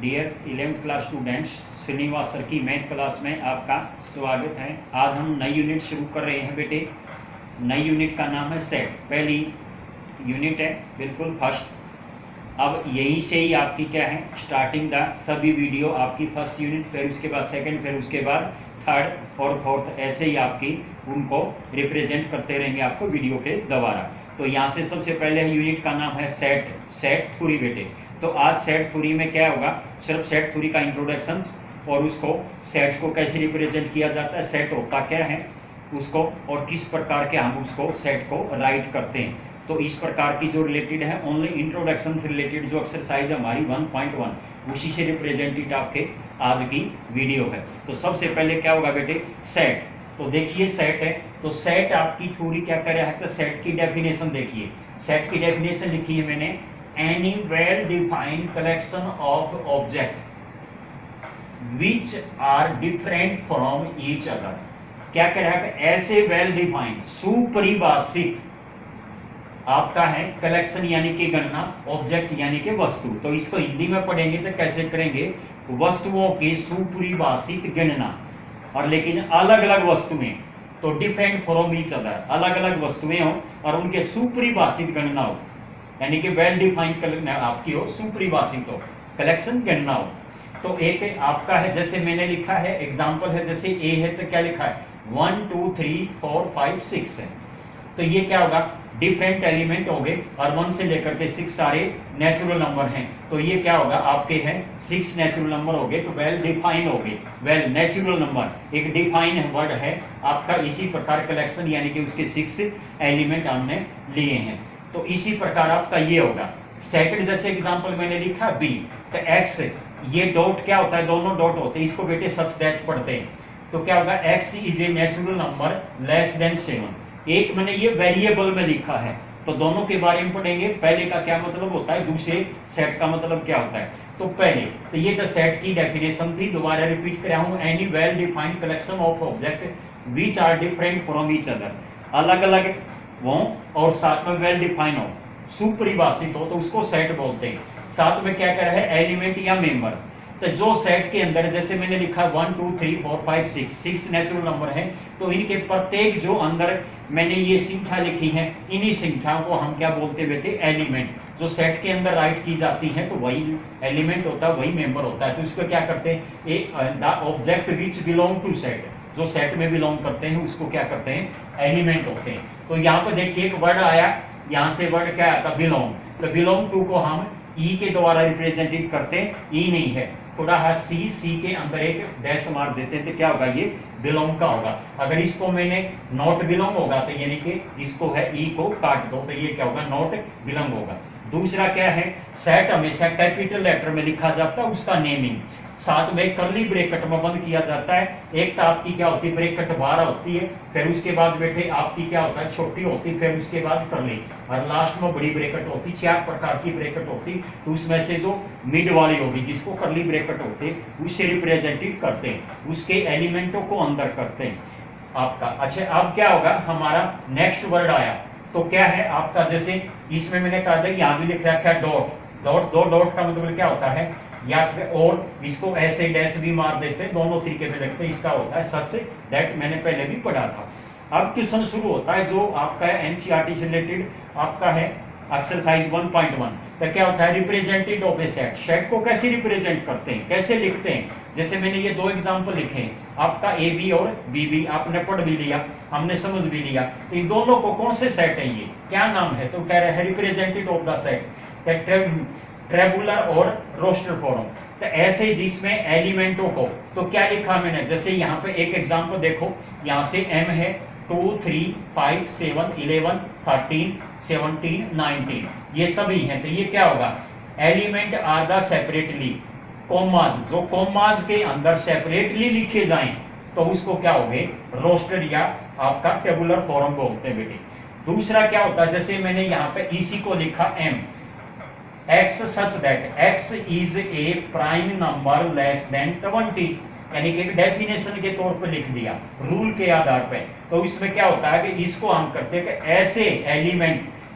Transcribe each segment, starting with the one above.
Dear 11th class students, Srinivas sir की math class में आपका स्वागत है। आज हम नई यूनिट शुरू कर रहे हैं बेटे। नई यूनिट का नाम है सेट। पहली यूनिट है, बिल्कुल फर्स्ट। अब यहीं से ही आपकी क्या है स्टार्टिंग द सभी वीडियो आपकी फर्स्ट यूनिट, फिर उसके बाद सेकंड, फिर उसके बाद थर्ड और फोर्थ, ऐसे ही आपकी उनको रिप्रेजेंट करते रहेंगे आपको वीडियो के द्वारा। तो यहाँ से सबसे पहले यूनिट का नाम है सेट थ्योरी बेटे। तो आज सेट थ्योरी में क्या होगा, सिर्फ सेट थ्योरी का इंट्रोडक्शन और उसको सेट्स को कैसे रिप्रेजेंट किया जाता है, सेट होता क्या है उसको, और किस प्रकार के हम उसको सेट को राइट करते हैं। तो इस प्रकार की जो रिलेटेड है ओनली इंट्रोडक्शन से रिलेटेड जो एक्सरसाइज हमारी 1.1 उसी से रिप्रेजेंटेड आपके आज की वीडियो है। तो सबसे पहले क्या होगा बेटे, सेट। तो देखिए सेट है, तो सेट आपकी थ्योरी क्या कर रहा है, तो सेट की डेफिनेशन देखिए। सेट की डेफिनेशन लिखी है मैंने, any well defined collection of object which are different from each other. क्या कह रहा है, ऐसे वेल डिफाइंड सुपरिभाषित आपका है कलेक्शन यानी कि गणना, ऑब्जेक्ट यानी कि वस्तु। तो इसको हिंदी में पढ़ेंगे तो कैसे करेंगे, वस्तुओं की सुपरिभाषित गणना, और लेकिन अलग अलग वस्तुएं, तो डिफरेंट फ्रॉम ईच अदर, अलग अलग वस्तुएं हो और उनके सुपरिभाषित गणना हो, यानी कि वेल डिफाइंड आपकी हो, सुपरिभाषित हो, कलेक्शन गणना हो। तो एक आपका है, जैसे मैंने लिखा है एग्जांपल है, जैसे ए है तो क्या लिखा है 1 2 3 4 5 6 है। तो ये क्या होगा, डिफरेंट एलिमेंट हो गए और 1 से लेकर के 6 सारे नेचुरल नंबर हैं। तो ये क्या होगा आपके हैं 6 नेचुरल नंबर हो गए, तो वेल डिफाइन हो गए, वेल नेचुरल नंबर एक डिफाइन वर्ड है आपका। इसी प्रकार कलेक्शन यानी कि उसके 6 एलिमेंट हमने लिए हैं। तो इसी प्रकार आपका ये होगा। सेकंड जैसे एग्जांपल मैंने लिखा बी, तो एक्स, ये डॉट क्या होता है, दोनों डॉट होते हैं, इसको बेटे सच दैट पढ़ते हैं। तो क्या होगा, x is a natural number less than 7। एक मैंने ये वेरिएबल में लिखा है, तो दोनों के बारे में पढ़ेंगे। पहले का क्या मतलब होता है, दूसरे सेट का मतलब क्या होता है। तो पहले तो ये तो सेट की डेफिनेशन थी, दोबारा रिपीट कर रहा हूं, any well defined collection of object which are different from each other, अलग अलग वो और साथ में वेल डिफाइन हो, सुपरिभाषित हो, तो उसको सेट बोलते हैं। साथ में क्या कर है, एलिमेंट या मेंबर। तो जो सेट के अंदर जैसे मैंने लिखा 1 2 3 4 5 6 नेचुरल नंबर हैं, तो इनके प्रत्येक जो अंदर मैंने ये संख्या लिखी है, इन्हीं संख्याओं को हम क्या बोलते बेटे, एलिमेंट। जो सेट के अंदर राइट की जाती है तो वही एलिमेंट होता है, वही मेंबर होता है। तो इसको क्या करते हैं, the object which belong to set, जो सेट में बिलोंग करते हैं उसको क्या करते हैं, एलिमेंट होते हैं। तो यहाँ पे देखिए एक वर्ड आया, यहाँ से वर्ड क्या आता, बिलोंग। तो बिलोंग टू को हम ई के द्वारा रिप्रेजेंटेड करते हैं, ई नहीं है, थोड़ा है सी के अंदर एक डैश मार देते हैं, तो क्या होगा, ये बिलोंग का होगा। अगर इसको मैंने नॉट बिलोंग होगा, तो यानी कि इसको है ई को काट दो, तो ये क्या होगा, नॉट बिलोंग होगा। दूसरा क्या है, सेट हमेशा कैपिटल लेटर में लिखा जाता है, उसका नेमिंग साथ में कर्ली ब्रैकेट में बंद किया जाता है। एक तो आपकी क्या होती है, ब्रैकेट 12 होती है, फिर उसके बाद बेटे आपकी क्या होता है, छोटी होती है, फिर उसके बाद कर्ली, और लास्ट में बड़ी ब्रैकेट होती। 4 प्रकार की ब्रैकेट होती, तो उसमें से जो मिड वाली होगी जिसको कर्ली ब्रैकेट होते हैं उससे रिप्रेजेंटेड करते हैं, उसके एलिमेंटों को अंदर करते हैं आपका। अच्छा अब क्या होगा, हमारा नेक्स्ट वर्ड आया, तो क्या है आपका, जैसे इसमें मैंने कहा था यहाँ भी लिख रखा है डॉट। दो डॉट का मतलब क्या होता है, या और इसको ऐसे डैश भी मार देते हैं, दोनों तरीके से लिखते हैं, इसका होता है सच दैट, मैंने पहले भी पढ़ा था। अब क्वेश्चन शुरू होता है जो आपका एनसीईआरटी से रिलेटेड आपका है एक्सरसाइज 1.1। तो क्या होता है, represented of A set, set को कैसे रिप्रेजेंट करते हैं, कैसे लिखते हैं। जैसे मैंने ये 2 एग्जांपल लिखे हैं आपका, ए बी और बी बी, आपने पढ़ भी लिया, हमने समझ भी लिया। तो इन दोनों को कौन से सेट है, ये क्या नाम है, तो कह रहे हैं रिप्रेजेंटेड ऑफ द सेट, ट्रेबुलर और रोस्टर फॉर्म। तो ऐसे जिसमें एलिमेंटों को, तो क्या लिखा मैंने, जैसे यहाँ पे एक एग्जांपल देखो, यहाँ से एम है 2 3 5 7 11 13 17 19, ये सभी हैं। तो ये क्या होगा, element are the separately commas, जो कॉमाज के अंदर सेपरेटली लिखे जाएं तो उसको क्या हो गए, रोस्टर या आपका टेबुलर फॉर्म बोलते हैं बेटे। दूसरा क्या होता है, जैसे मैंने यहाँ पे इसी को लिखा M x such that x is a prime number less than 20, यानी कि एक डेफिनेशन के तौर पे लिख दिया रूल के आधार पे। तो इसमें क्या होता है कि इसको हम करते हैं कि ऐसे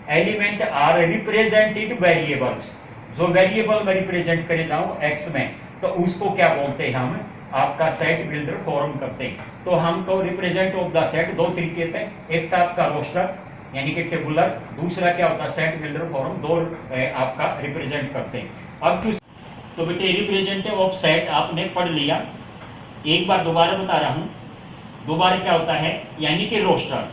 एलिमेंट आर रिप्रेजेंटेड वेरिएबल्स, जो वेरिएबल में रिप्रेजेंट करे जाऊं एक्स में, तो उसको क्या बोलते हैं हम, आपका सेट बिल्डर फॉर्म करते हैं। तो हम तो रिप्रेजेंट ऑफ द सेट दो तरीके थे, एक था आपका रोस्टर यानी कि टेबुलर, दूसरा क्या होता है सेट बिल्डर फॉर्म, दो आपका रिप्रेजेंट करते हैं। अब क्यों, तो बेटे रिप्रेजेंटेटिव ऑफ सेट आपने पढ़ लिया, एक बार दोबारा बता रहा हूं। दोबारा क्या होता है, यानी कि roster,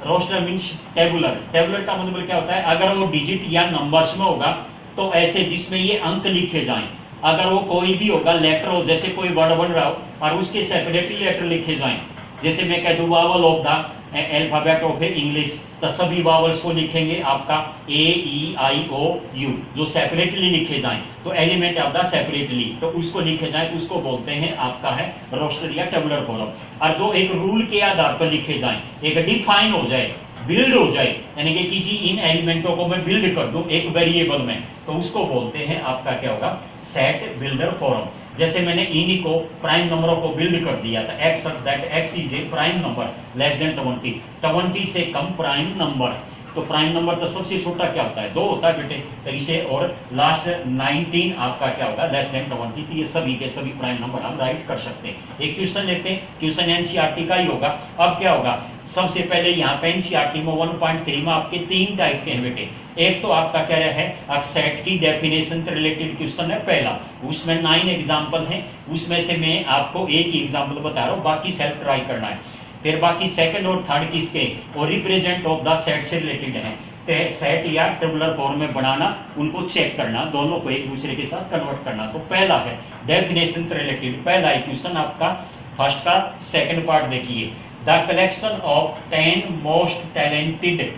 roster means tabular, tabular का मतलब क्या होता है, अगर वो डिजिट या नंबर्स में होगा तो ऐसे जिसमें ये अंक लिखे जाएं, अगर वो कोई भी होगा लेटर हो, जैसे कोई वर्ड बन रहा हो और उसके सेपरेटली लेटर लिखे जाएं, जैसे मैं कह दूं vowel of the alphabet of English, तो सभी वावल्स को लिखेंगे आपका A E I O U, जो सेपरेटली लिखे जाएं, तो एलिमेंट ऑफ द सेपरेटली, तो उसको लिखे जाएं तो उसको बोलते हैं आपका है रोस्टर या टेबुलर फॉर्म। और जो एक रूल के आधार पर लिखे जाएं, एक डिफाइन हो जाए, बिल्ड हो जाए, यानी कि किसी इन एलिमेंटों को मैं बिल्ड कर दूं एक वेरिएबल में, तो उसको बोलते हैं आपका क्या होगा, सेट बिल्डर फॉर्म। जैसे मैंने इन को प्राइम नंबरों को बिल्ड कर दिया था, x such that x is a prime number less than 20 से कम प्राइम नंबर, तो प्राइम नंबर तो सबसे छोटा क्या होता है, 2 होता है बेटे, तो इसे और लास्ट 19 आपका क्या होगा लेस देन 20, तो ये सभी के सभी प्राइम नंबर हम राइट कर सकते हैं। एक क्वेश्चन लेते हैं, क्वेश्चन एनसीईआरटी का ही होगा। अब क्या होगा, सबसे पहले यहाँ पे एनसीईआरटी में 1.3 में आपके 3 टाइप के हैं बेटे। एक तो आपका क्या है, सेट की डेफिनेशन से रिलेटेड क्वेश्चन है पहला, उसमें 9 एग्जाम्पल हैं, उसमें से मैं आपको एक ही एग्जाम्पल बता रहा हूँ, बाकी सेल्फ ट्राई करना है। फिर बाकी सेकंड और थर्ड किसके, और रिप्रेजेंट ऑफ द सेट से रिलेटेड है, सेट या टेबुलर फॉर्म में बनाना, उनको चेक करना, दोनों को एक दूसरे के साथ कन्वर्ट करना। तो पहला है डेफिनेशन से रिलेटेड, पहला क्वेश्चन आपका फर्स्ट का सेकंड पार्ट देखिए, the collection of 10 most talented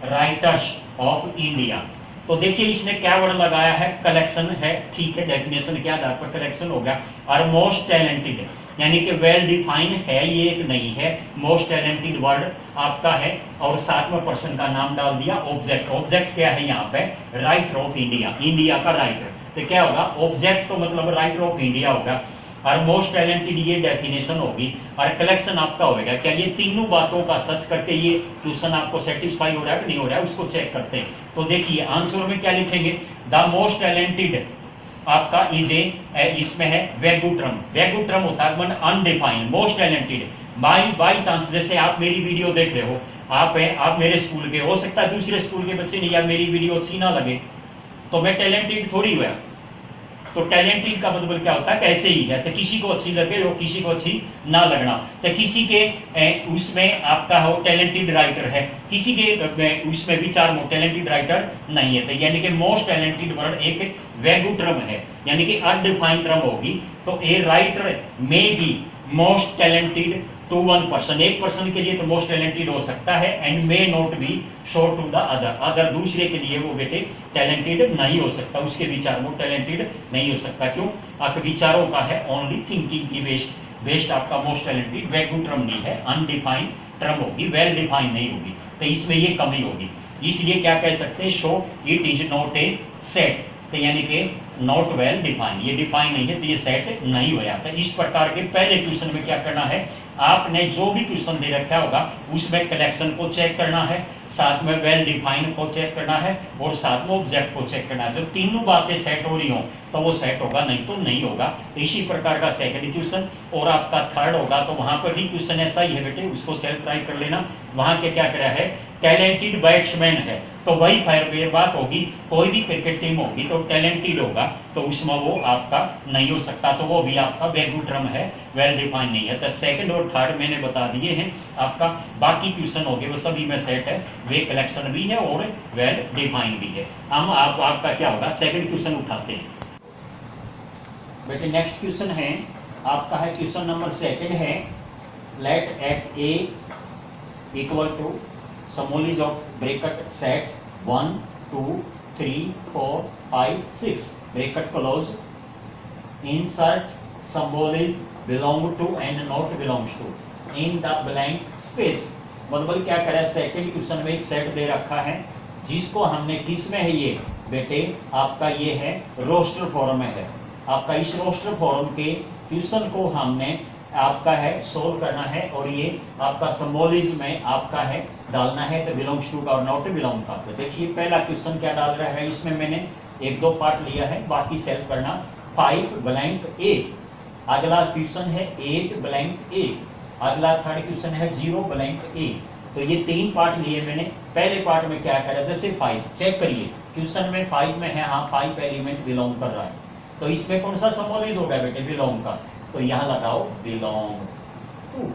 writers of India. तो देखिए इसने क्या वर्ड लगाया है, कलेक्शन है, ठीक है, डेफिनेशन के आधार पर कलेक्शन हो गया, और मोस्ट टैलेंटेड यानी कि वेल डिफाइन है, ये एक नहीं है, मोस्ट टैलेंटेड वर्ड आपका है, और साथ में पर्सन का नाम डाल दिया। ऑब्जेक्ट, ऑब्जेक्ट क्या है यहाँ पे, राइटर ऑफ इंडिया, इंडिया का राइटर, तो क्या होगा ऑब्जेक्ट, तो मतलब राइटर ऑफ इंडिया होगा, और मोस्ट टैलेंटेड ये डेफिनेशन होगी, और कलेक्शन आपका होगा। क्या ये तीनों बातों का सर्च करके ये क्वेश्चन आपको सेटिस्फाई हो रहा है कि नहीं हो रहा है, उसको चेक करते हैं। तो देखिए आंसर में क्या लिखेंगे, द मोस्ट टैलेंटेड आपका इसमें है वेगुट्रम, वेगुट्रम होता है undefined, most talented by chance, जैसे आप मेरी वीडियो देख रहे हो, आप मेरे स्कूल के, हो सकता है दूसरे स्कूल के बच्चे ने या मेरी वीडियो अच्छी ना लगे, तो मैं टैलेंटेड थोड़ी हुआ। तो टैलेंटेड का मतलब क्या होता है, कैसे ही है, तो किसी को अच्छी लगे और किसी को अच्छी ना लगना, तो किसी के उसमें आपका हो टैलेंटेड राइटर है, किसी के उसमें विचार में टैलेंटेड राइटर नहीं है, तो यानी कि मोस्ट टैलेंटेड वर्ड एक वैगू टर्म है, यानी कि अनडिफाइंड टर्म होगी। तो a writer may be most talented to one person, एक पर्सन के लिए तो मोस्ट टैलेंटेड हो सकता है, and may not be so to the other, other दूसरे के लिए वो बेटे टैलेंटेड नहीं हो सकता, उसके विचार में टैलेंटेड नहीं हो सकता। क्यों, आपके विचारों का है ओनली थिंकिंग की बेस्ड आपका मोस्ट टैलेंटेड वैगू टर्म नहीं है, अनडिफाइंड टर्म होगी, वेल डिफाइंड नहीं होगी, तो इसमें ये कमी होगी। इसलिए क्या कह सकते हैं, show it is not a set, तो यानी कि नॉट वेल डिफाइन, ये डिफाइन नहीं है तो ये सेट नहीं हो जाता। इस प्रकार के पहले क्वेश्चन में क्या करना है, आपने जो भी क्वेश्चन दे रखा होगा उसमें कलेक्शन को चेक करना है, साथ में वेल डिफाइन को चेक करना है, और साथ में ऑब्जेक्ट को चेक करना है। जब तीनों बातें सेट हो रही हो तो वो सेट होगा, नहीं तो नहीं होगा। तो इसी प्रकार का सेकंड क्वेश्चन, और आपका थर्ड होगा तो वहां पर भी क्वेश्चन ऐसा ही है बेटे, उसको सेल्फ ट्राई कर लेना। वहां के क्या करा है, टैलेंटेड बैट्समैन है तो वही फायर बात होगी, कोई भी क्रिकेट टीम होगी तो टैलेंटेड होगा, तो उसमें वो आपका नहीं हो सकता, तो वो भी आपका वैगू टर्म है, वेल डिफाइन नहीं है। तो सेकंड और थर्ड मैंने बता दिए हैं आपका, बाकी क्वेश्चन हो गए वो सभी में सेट है, वे कलेक्शन भी है और वेल डिफाइन भी है। हम आपका क्या होगा, सेकंड क्वेश्चन उठाते हैं बेटे। नेक्स्ट क्वेश्चन है आपका है क्वेश्चन नंबर सेकंड है, let at A equal to समोलीज of bracket set 1 2 3 4 5 6 bracket close, insert symbols belong to and not belongs to in the blank space। मतलब क्या करें, सेकंड क्वेश्चन में एक सेट दे रखा है जिसको हमने किस में है, ये बेटे आपका ये है रोस्टर फॉर्म में है। आपका इस रोस्टर फॉर्म के क्वेश्चन को हमने आपका है सोल्व करना है, और ये आपका सिंबोलिज्म में आपका है डालना है, तो बिलोंग्स टू का और नॉट बिलोंग का। तो देखिए पहला क्वेश्चन क्या डाल रहा है, इसमें मैंने एक दो पार्ट लिया है, बाकी सेल्फ करना। 5 ब्लैंक 8, अगला क्वेश्चन है 8 ब्लैंक 8, अगला थर्ड क्वेश्चन है 0 ब्लैंक 8। तो ये 3 पार्ट लिए मैंने। पहले पार्ट में क्या करा, जैसे 5 चेक करिए, क्वेश्चन में 5 में है, हाँ 5 एलिमेंट बिलोंग कर रहा है, तो इसमें कौन सा सिंबल होगा बेटे, बिलोंग का, तो यहाँ लगाओ बिलोंग टू।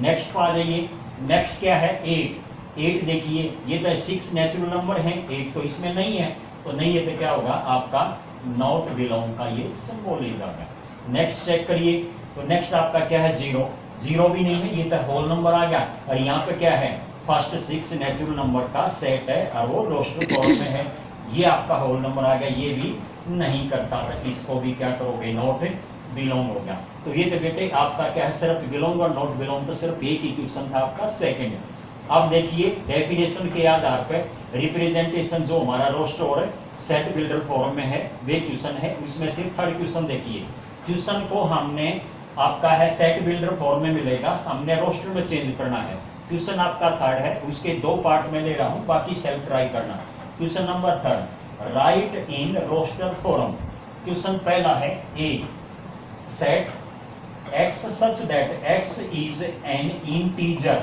नेक्स्ट पर आ जाइए, नेक्स्ट क्या है 8। 8 देखिए ये तो 6 नेचुरल नंबर है, 8 तो इसमें नहीं है, तो नहीं है तो क्या होगा आपका नॉट बिलोंग का ये सिंबल होगा। नेक्स्ट चेक करिए, तो नेक्स्ट आपका क्या है 0, 0 भी नहीं है, ये तो होल नंबर आ गया। और यहाँ पे क्या है, फर्स्ट 6 नेचुरल नंबर का सेट है और वो रोस्टर फॉर्म में है, ये आपका होल नंबर आ गया, ये भी नहीं करता था, इसको भी क्या करोगे नॉट बिलोंग हो गया। तो ये तो बेटे आपका क्या है, सिर्फ बिलोंग और नॉट बिलोंग, तो सिर्फ एक ही क्वेश्चन था आपका सेकंड। अब देखिए डेफिनेशन के आधार पर रिप्रेजेंटेशन जो हमारा रोस्टर और सेट बिल्डर फॉर्म में है वे क्वेश्चन है, उसमें से थर्ड क्वेश्चन देखिए। क्वेश्चन को हमने आपका है सेट बिल्डर फॉर्म में मिलेगा, हमने रोस्टर में चेंज करना है। क्वेश्चन आपका थर्ड है, उसके 2 पार्ट में ले रहा हूं, बाकी सेल्फ ट्राई करना। Question number third, right in roster form. Question पहला है A, set x such that x is an integer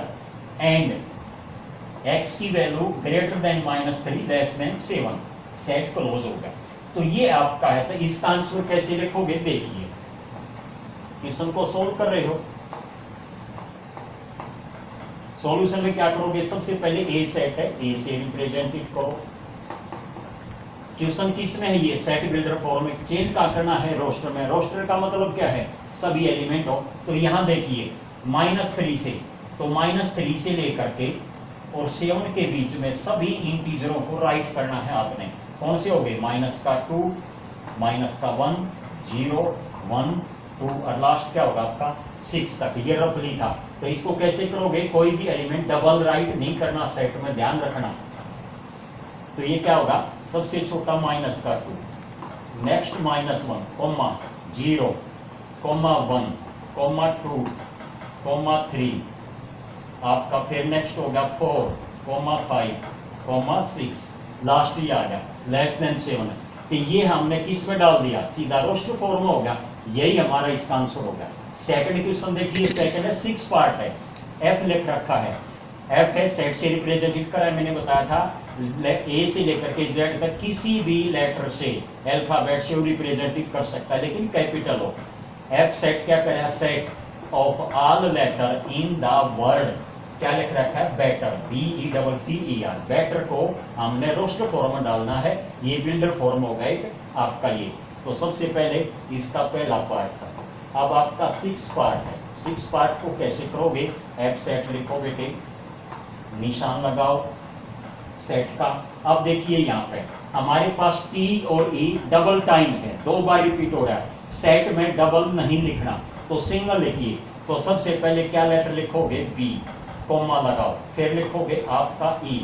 and x की value greater than -3 less than 7, set close होगा। तो ये आपका है, तो इसका आंसर कैसे लिखोगे देखिए, क्वेश्चन को सोल्व कर रहे हो, सॉल्यूशन में क्या करोगे, सबसे पहले ए सेट है, ए से रिप्रेजेंट करो। क्वेश्चन किस में है, ये सेट बिल्डर फॉर्म में, चेंज का करना है रोस्टर में। रोस्टर का मतलब क्या है, सभी एलिमेंट हो। तो यहाँ देखिए -3 से, तो -3 से लेकर के और 7 के बीच में सभी इंटीजरों को राइट करना है आपने। कौन से हो गए, -2, -1, 0, 1, 2 और लास्ट क्या होगा आपका 6 तक, ये रफली था। तो इसको कैसे करोगे, कोई भी एलिमेंट डबल राइट नहीं करना सेट में, ध्यान रखना। तो ये क्या होगा, सबसे छोटा -2, next -1, comma 0, comma 1, comma 2, comma 3, आपका फिर नेक्स्ट होगा 4, कोमा 5, कोमा 6, लास्ट ही आ गया लेस देन 7। तो ये हमने किस में डाल दिया, सीधा रोस्टर फॉर्म में होगा, यही हमारा इसका आंसर होगा। सेकंड क्वेश्चन देखिए, सेकंड है 6 पार्ट है, एफ लिख रखा है, एफ है सेट से रिप्रेजेंटेड करा है, मैंने बताया था ए से लेकर के जेड तक किसी भी लेटर से अल्फाबेट से रिप्रेजेंटेड कर सकता है, लेकिन कैपिटल हो। एफ सेट क्या करेगा, set of all letter in the word, क्या लिख रखा है बेटर, BETTER, बेटर को हमने रोस्टर फॉर्म में डालना है, ये बिल्डर फॉर्म होगा एक आपका ये। तो सबसे पहले इसका पहला पार्ट था, अब आपका 6 पार्ट है। 6 पार्ट को कैसे करोगे, एफ सेट लिखो बेटे, निशान लगाओ सेट का। अब देखिए यहाँ पे हमारे पास T और E डबल टाइम है, 2 बार रिपीट हो रहा है, सेट में डबल नहीं लिखना, तो सिंगल लिखिए। तो सबसे पहले क्या लेटर लिखोगे, B, कोमा लगाओ, फिर लिखोगे आपका E,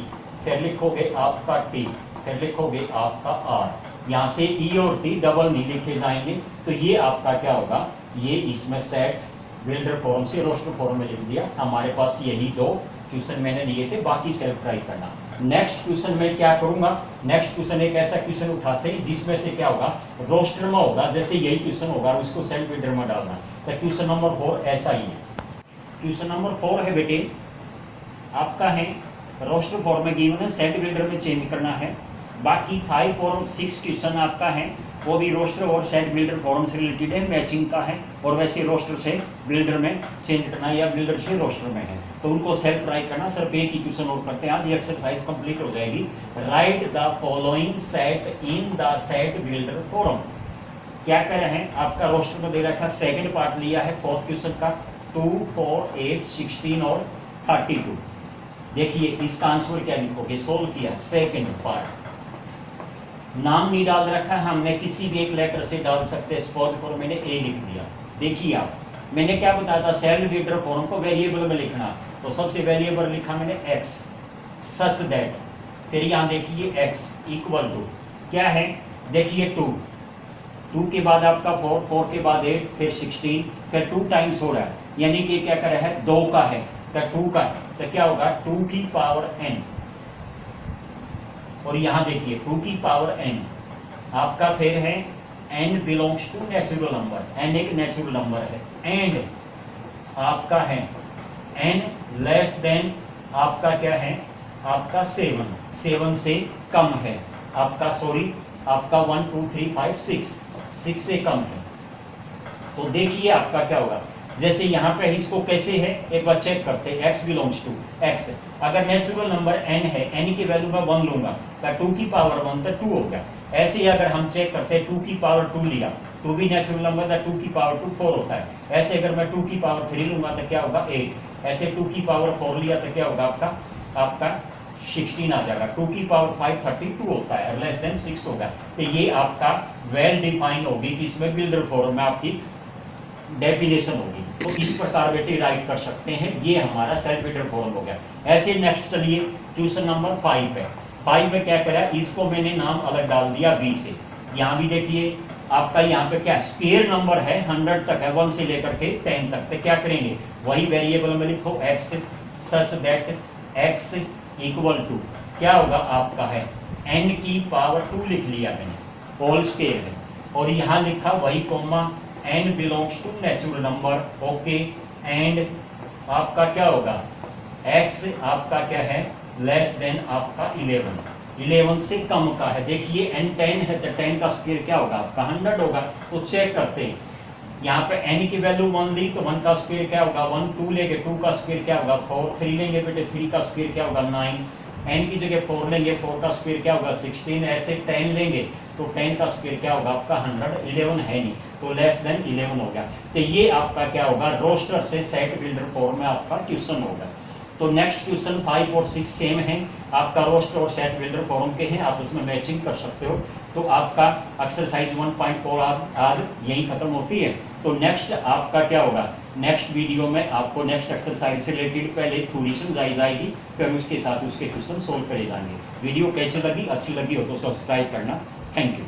फिर लिखोगे आपका T, फिर लिखोगे आपका R। यहाँ से E और T डबल नहीं लिखे जाएंगे, तो ये आपका क्या होगा, ये इसमें सेट बिल्डर फॉर्म से रोस्टर फॉर्म में लिख दिया। हमारे पास यही 2 क्वेश्चन मैंने लिए थे, बाकी सेल्फ ट्राई करना। नेक्स्ट क्वेश्चन में क्या करूंगा, नेक्स्ट क्वेश्चन एक ऐसा क्वेश्चन उठाते हैं जिसमें से क्या होगा, रोस्टर में होगा, जैसे यही क्वेश्चन होगा उसको सेल्फ बिल्डर में डालना। तो क्वेश्चन नंबर 4 ऐसा ही है। क्वेश्चन नंबर 4 है बेटे आपका है रोस्टर फॉर्म में गिवन है, सेट बिल्डर में चेंज करना है। बाकी 5 और 6 क्वेश्चन आपका है वो भी रोस्टर और सेट बिल्डर फॉर्म से रिलेटेड है, मैचिंग का है, और वैसे रोस्टर से बिल्डर में चेंज करना या बिल्डर से रोस्टर में है, तो उनको सेल्फ ट्राई करना। सिर्फ एक ही क्वेश्चन और करते हैं आज, ये एक्सरसाइज कंप्लीट हो जाएगी। Right the following set in the set builder form. क्या कह रहे हैं, आपका रोस्टर में दे रखा, सेकंड पार्ट लिया है 4th क्वेश्चन का, 2, 4, 8, 16 और 32। देखिए इसका आंसर क्या लिखोगे, सोल्व किया सेकंड पार्ट, नाम नहीं डाल रखा है हमने, किसी भी एक लेटर से डाल सकते हैं, सपोज करो मैंने ए लिख दिया। देखिए आप, मैंने क्या बताया था, सेल्फ बिल्डर फॉर्म को वेरिएबल में लिखना, तो सबसे वेरिएबल लिखा मैंने x सच दैट, फिर यहाँ देखिए x इक्वल टू क्या है, देखिए 2, 2 के बाद आपका 4, 4 के बाद 8, फिर 16, फिर 2 टाइम्स हो रहा है, यानी कि क्या कर रहा है, 2 का है, तो 2 का है, तो क्या होगा 2 की पावर n, और यहाँ देखिए 2 की पावर n, आपका फिर है n belongs to natural number, n एक नेचुरल नंबर है, एंड आपका है n लेस देन आपका क्या है, आपका 7 से कम है, आपका सॉरी आपका 1 2 3 5 6 से कम है। तो देखिए आपका क्या होगा, जैसे यहाँ पे इसको कैसे है एक बार चेक करते हैं, x बिलोंग्स टू x, अगर नेचुरल नंबर n है, n की वैल्यू मैं 1 लूंगा तो 2 की पावर 1 तो 2 होगा। ऐसे ही अगर हम चेक करते हैं 2 की पावर 2 लिया, 2 भी नेचुरल नंबर था, 2 की पावर 2 4 होता है। ऐसे अगर मैं 2 की पावर 3 लूंगा तो क्या होगा 8, ऐसे 2 की पावर 4 लिया तो क्या होगा आपका 16 आ जाएगा, 2 की पावर 5 32 होता है, लेस देन 6 होगा। तो ये आपका वेल डिफाइंड होगी कि इसमें बिल्डर फॉर्म में आपकी डेफिनेशन होगी। तो इस प्रकार बेटे राइट कर सकते हैं, ये हमारा सेल्फ बिल्डर फॉर्म हो गया। ऐसे नेक्स्ट चलिए क्वेश्चन नंबर 5 है। 5 में क्या करा, इसको मैंने नाम अलग डाल दिया b से। यहाँ भी देखिए आपका यहाँ पे क्या स्क्वायर नंबर है, 100 तक है, 1 से लेकर के 10 तक। तो क्या करेंगे, वही वेरिएबल में लिखो x such that x equal to क्या होगा आपका है n की पावर 2 लिख लिया मैंने, होल स्क्वायर है, और यहाँ लिखा वही comma n belongs to natural number, okay, and आपका क्या होगा x आपका क्या है लेस देन आपका 11 से कम का है। देखिए n 10 है तो 10 का स्क्वायर क्या होगा आपका 100 होगा। तो चेक करते हैं, यहाँ पे n की वैल्यू 1 ली तो 1 का स्क्वायर क्या होगा 1, 2 लेंगे 2 का स्क्वायर क्या होगा 4, 3 लेंगे बेटे 3 का स्क्वायर क्या होगा 9, n की जगह 4 लेंगे 4 का स्क्वायर क्या होगा 16, ऐसे 10 लेंगे तो 10 का स्क्वायर क्या होगा आपका 100, 11 है नहीं तो लेस देन 11 हो गया। तो ये आपका क्या होगा रोस्टर से सेट बिल्डर फॉर्म में आपका क्वेश्चन होगा। तो नेक्स्ट क्वेश्चन 5 और 6 सेम है, आपका रोस्टर और सेट बिल्डर फॉर्म के हैं, आप इसमें मैचिंग कर सकते हो। तो आपका एक्सरसाइज 1.4 आज यही खत्म होती है। तो नेक्स्ट आपका क्या होगा, नेक्स्ट वीडियो में आपको नेक्स्ट एक्सरसाइज से रिलेटेड पहले थ्योरी समझाई जाएगी, फिर उसके साथ उसके क्वेश्चन सोल्व करे जाएंगे। वीडियो कैसे लगी, अच्छी लगी हो तो सब्सक्राइब करना। Thank you.